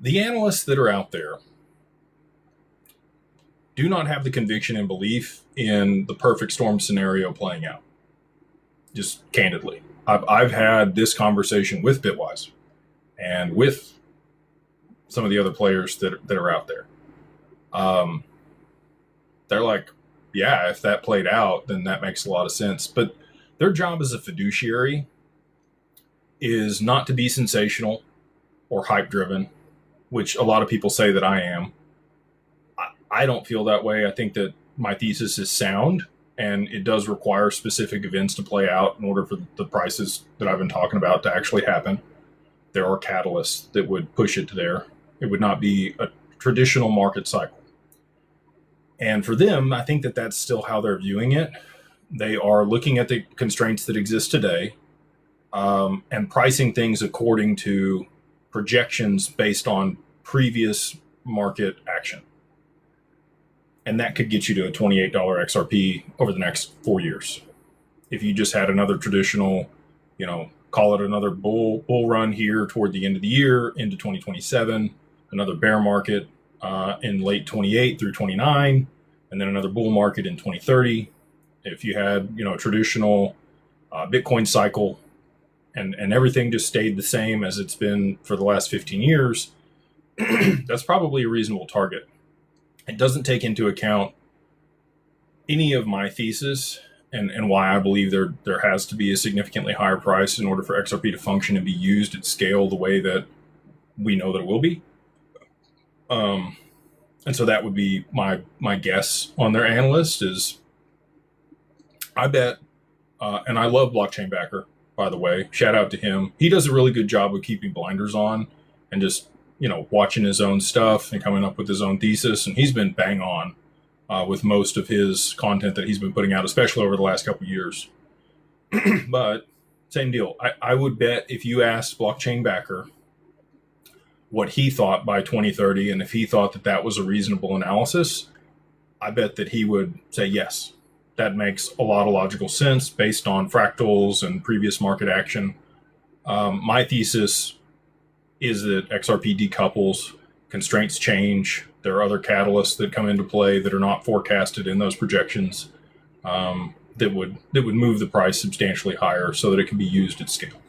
The analysts that are out there do not have the conviction and belief in the perfect storm scenario playing out. Just candidly, I've had this conversation with Bitwise and with some of the other players that are out there. They're like, yeah, if that played out, then that makes a lot of sense. But their job as a fiduciary is not to be sensational or hype driven, which a lot of people say that I am. I don't feel that way. I think that my thesis is sound, and it does require specific events to play out in order for the prices that I've been talking about to actually happen. There are catalysts that would push it to there. It would not be a traditional market cycle. And for them, I think that that's still how they're viewing it. They are looking at the constraints that exist today and pricing things according to projections based on previous market action. And that could get you to a $28 XRP over the next 4 years. If you just had another traditional, call it another bull run here toward the end of the year into 2027, another bear market in late 28 through 29, and then another bull market in 2030. If you had, a traditional Bitcoin cycle and everything just stayed the same as it's been for the last 15 years, that's probably a reasonable target. It doesn't take into account any of my thesis and why I believe there has to be a significantly higher price in order for XRP to function and be used at scale the way that we know that it will be. And so that would be my guess on their analyst is, I bet, and I love Blockchain Backer, by the way, shout out to him. He does a really good job of keeping blinders on and just, watching his own stuff and coming up with his own thesis. And he's been bang on with most of his content that he's been putting out, especially over the last couple of years. But same deal. I would bet if you asked Blockchain Backer what he thought by 2030, and if he thought that that was a reasonable analysis, I bet that he would say, yes, that makes a lot of logical sense based on fractals and previous market action. My thesis is that XRP decouples, constraints change. There are other catalysts that come into play that are not forecasted in those projections that would move the price substantially higher so that it can be used at scale.